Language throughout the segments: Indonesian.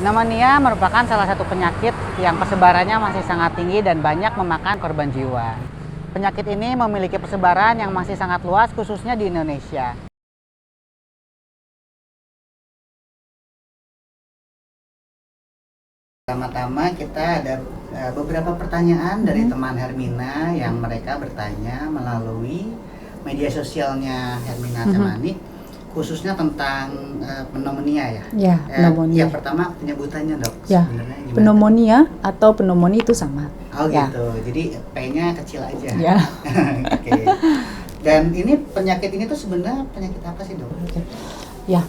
Pneumonia merupakan salah satu penyakit yang persebarannya masih sangat tinggi dan banyak memakan korban jiwa. Penyakit ini memiliki persebaran yang masih sangat luas khususnya di Indonesia. Pertama-tama kita ada beberapa pertanyaan dari teman Hermina yang mereka bertanya melalui media sosialnya Hermina Temanik, khususnya tentang pneumonia ya. Ya, pneumonia. Ya, pertama penyebutannya dok. Ya, Sebenarnya gimana? pneumonia atau pneumonia itu sama. Oh Ya. gitu. Jadi P-nya kecil aja. Ya. Oke. Dan ini penyakit ini tuh sebenarnya penyakit apa sih dok? Ya,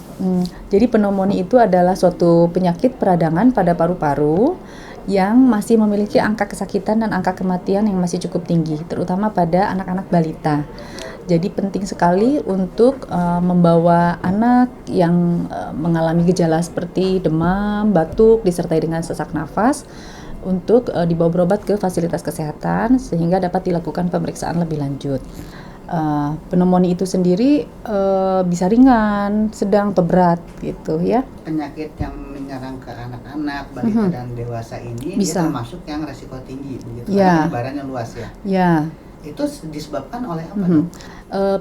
jadi pneumonia itu adalah suatu penyakit peradangan pada paru-paru yang masih memiliki angka kesakitan dan angka kematian yang masih cukup tinggi, terutama pada anak-anak balita. Jadi penting sekali untuk membawa anak yang mengalami gejala seperti demam, batuk, disertai dengan sesak nafas untuk dibawa berobat ke fasilitas kesehatan sehingga dapat dilakukan pemeriksaan lebih lanjut. Pneumonia itu sendiri bisa ringan, sedang atau berat gitu ya. Penyakit yang menyerang ke anak-anak, balita dan dewasa ini Bisa. dia termasuk yang resiko tinggi begitu. Ya. Karena penyebarannya luas ya. Ya. Itu disebabkan oleh apa dok?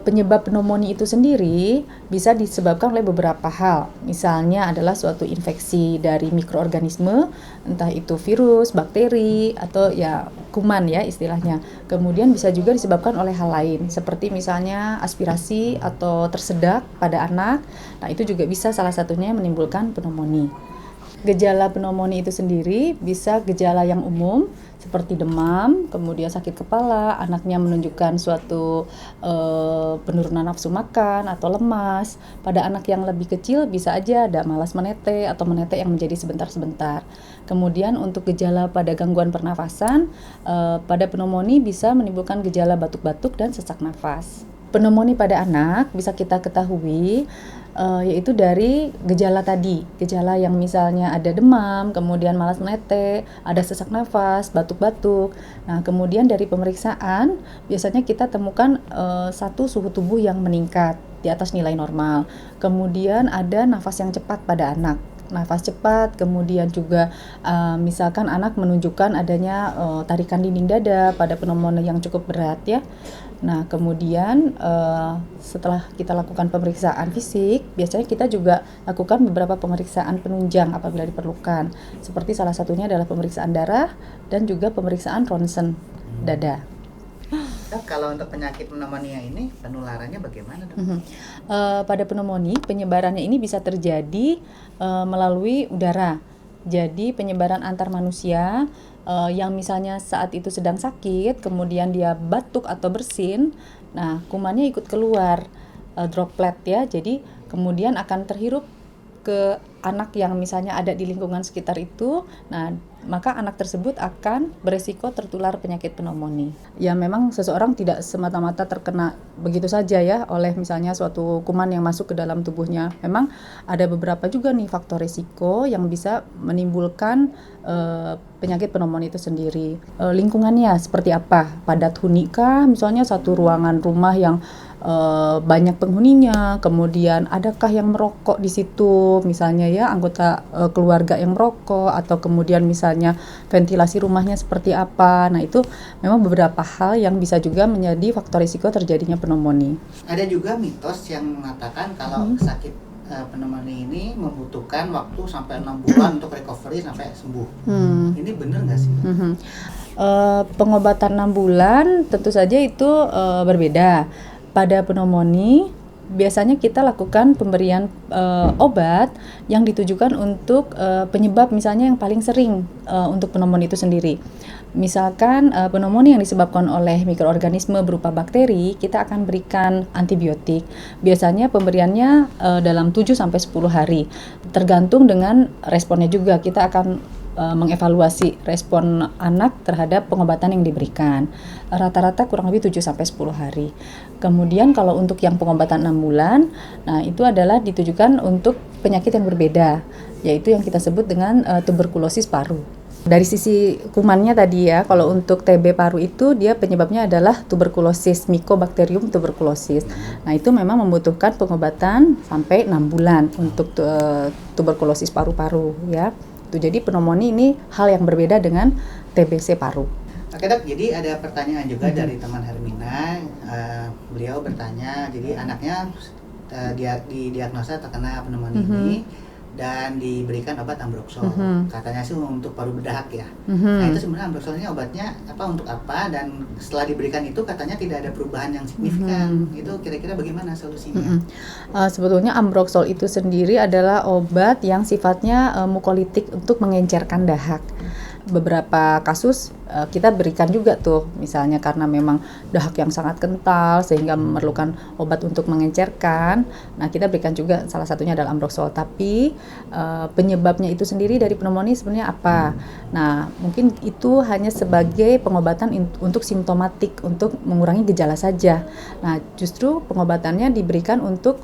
Penyebab pneumonia itu sendiri bisa disebabkan oleh beberapa hal. Misalnya adalah suatu infeksi dari mikroorganisme, entah itu virus, bakteri, atau ya kuman ya istilahnya. Kemudian bisa juga disebabkan oleh hal lain, seperti misalnya aspirasi atau tersedak pada anak. Nah, itu juga bisa salah satunya menimbulkan pneumonia. Gejala pneumonia itu sendiri bisa gejala yang umum seperti demam, kemudian sakit kepala, anaknya menunjukkan suatu penurunan nafsu makan atau lemas. Pada anak yang lebih kecil bisa aja ada malas menete atau menete yang menjadi sebentar-sebentar. Kemudian untuk gejala pada gangguan pernafasan, pada pneumonia bisa menimbulkan gejala batuk-batuk dan sesak nafas. Pneumonia pada anak bisa kita ketahui yaitu dari gejala tadi, gejala yang misalnya ada demam, kemudian malas menete, ada sesak nafas, batuk-batuk. Nah, kemudian dari pemeriksaan biasanya kita temukan satu suhu tubuh yang meningkat di atas nilai normal. Kemudian ada nafas yang cepat pada anak. Nafas cepat, kemudian juga misalkan anak menunjukkan adanya tarikan dinding dada pada pneumonia yang cukup berat ya. Nah, kemudian setelah kita lakukan pemeriksaan fisik, biasanya kita juga lakukan beberapa pemeriksaan penunjang apabila diperlukan. Seperti salah satunya adalah pemeriksaan darah dan juga pemeriksaan ronsen dada. Dok, kalau untuk penyakit pneumonia ini penularannya bagaimana dok? Pada pneumonia, penyebarannya ini bisa terjadi melalui udara. Jadi penyebaran antar manusia yang misalnya saat itu sedang sakit, kemudian dia batuk atau bersin, nah kumannya ikut keluar droplet ya, jadi kemudian akan terhirup ke anak yang misalnya ada di lingkungan sekitar itu, nah maka anak tersebut akan beresiko tertular penyakit pneumonia. Ya memang seseorang tidak semata-mata terkena begitu saja ya oleh misalnya suatu kuman yang masuk ke dalam tubuhnya. Memang ada beberapa juga nih faktor risiko yang bisa menimbulkan penyakit pneumonia itu sendiri. Lingkungannya seperti apa? Padat huni kah? Misalnya satu ruangan rumah yang banyak penghuninya, kemudian adakah yang merokok di situ, misalnya ya anggota keluarga yang merokok, atau kemudian misalnya ventilasi rumahnya seperti apa. Nah itu memang beberapa hal yang bisa juga menjadi faktor risiko terjadinya pneumonia. Ada juga mitos yang mengatakan kalau sakit pneumonia ini membutuhkan waktu sampai 6 bulan untuk recovery sampai sembuh. Ini benar nggak sih? Pengobatan 6 bulan tentu saja itu berbeda. Pada pneumonia biasanya kita lakukan pemberian obat yang ditujukan untuk penyebab misalnya yang paling sering untuk pneumonia itu sendiri. Misalkan pneumonia yang disebabkan oleh mikroorganisme berupa bakteri, kita akan berikan antibiotik. Biasanya pemberiannya dalam 7-10 hari. Tergantung dengan responnya juga, kita akan mengevaluasi respon anak terhadap pengobatan yang diberikan. Rata-rata kurang lebih 7-10 hari. Kemudian kalau untuk yang pengobatan 6 bulan, nah itu adalah ditujukan untuk penyakit yang berbeda, yaitu yang kita sebut dengan tuberkulosis paru. Dari sisi kumannya tadi ya, kalau untuk TB paru itu dia penyebabnya adalah tuberkulosis, Mycobacterium tuberculosis. Nah itu memang membutuhkan pengobatan sampai 6 bulan untuk tuberkulosis paru-paru ya. gitu. Jadi pneumonia ini hal yang berbeda dengan TBC paru. Oke dok, jadi ada pertanyaan juga dari teman Hermina. Beliau bertanya, jadi anaknya dia didiagnosa terkena pneumonia ini dan diberikan obat Ambroxol. Katanya sih untuk paru berdahak ya. Nah itu sebenarnya Ambroxolnya obatnya apa, untuk apa, dan setelah diberikan itu katanya tidak ada perubahan yang signifikan. Itu kira-kira bagaimana solusinya? Sebetulnya Ambroxol itu sendiri adalah obat yang sifatnya mukolitik untuk mengencerkan dahak. Beberapa kasus kita berikan juga tuh, misalnya karena memang dahak yang sangat kental sehingga memerlukan obat untuk mengencerkan. Nah kita berikan juga, salah satunya adalah Ambroxol. Tapi penyebabnya itu sendiri dari pneumonia sebenarnya apa? Nah mungkin itu hanya sebagai pengobatan untuk simptomatik, untuk mengurangi gejala saja. Nah justru pengobatannya diberikan untuk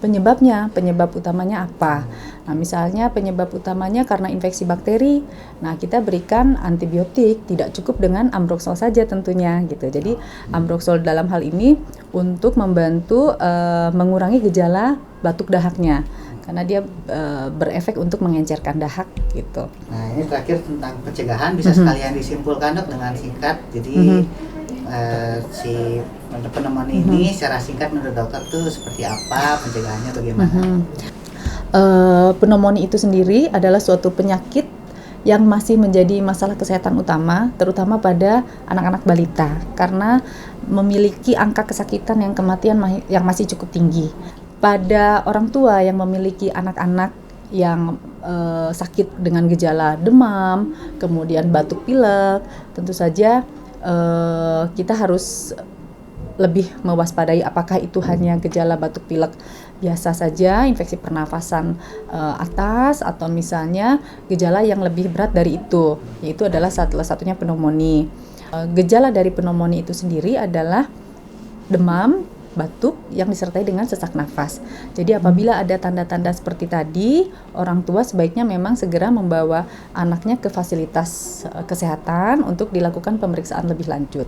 penyebab utamanya apa. Nah misalnya penyebab utamanya karena infeksi bakteri, nah kita berikan antibiotik, tidak cukup dengan Ambroxol saja tentunya gitu. Jadi Ambroxol dalam hal ini untuk membantu mengurangi gejala batuk dahaknya, karena dia berefek untuk mengencerkan dahak gitu. Nah ini terakhir tentang pencegahan, bisa sekalian disimpulkan dok dengan singkat. Jadi si pneumonia ini secara singkat menurut dokter tuh seperti apa, pencegahannya bagaimana? Pneumonia itu sendiri adalah suatu penyakit yang masih menjadi masalah kesehatan utama, terutama pada anak-anak balita, karena memiliki angka kesakitan yang kematian yang masih cukup tinggi. Pada orang tua yang memiliki anak-anak yang sakit dengan gejala demam, kemudian batuk pilek, tentu saja kita harus lebih mewaspadai apakah itu hanya gejala batuk pilek biasa saja, infeksi pernafasan atas, atau misalnya gejala yang lebih berat dari itu, yaitu adalah salah satunya pneumonia. Gejala dari pneumonia itu sendiri adalah demam, batuk yang disertai dengan sesak nafas. Jadi apabila ada tanda-tanda seperti tadi, orang tua sebaiknya memang segera membawa anaknya ke fasilitas kesehatan untuk dilakukan pemeriksaan lebih lanjut.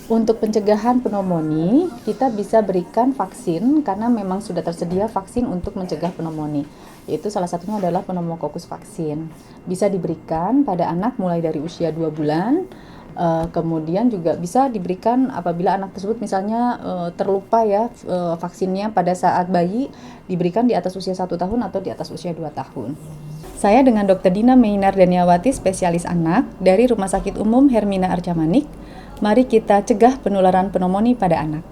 Untuk pencegahan pneumonia, kita bisa berikan vaksin karena memang sudah tersedia vaksin untuk mencegah pneumonia. Yaitu salah satunya adalah pneumococcus vaksin. Bisa diberikan pada anak mulai dari usia 2 bulan. Kemudian juga bisa diberikan apabila anak tersebut misalnya terlupa ya vaksinnya pada saat bayi, diberikan di atas usia 1 tahun atau di atas usia 2 tahun. Saya dengan Dr. Dina Meinar Daniawati, spesialis anak dari Rumah Sakit Umum Hermina Arca Manik. Mari kita cegah penularan pneumonia pada anak.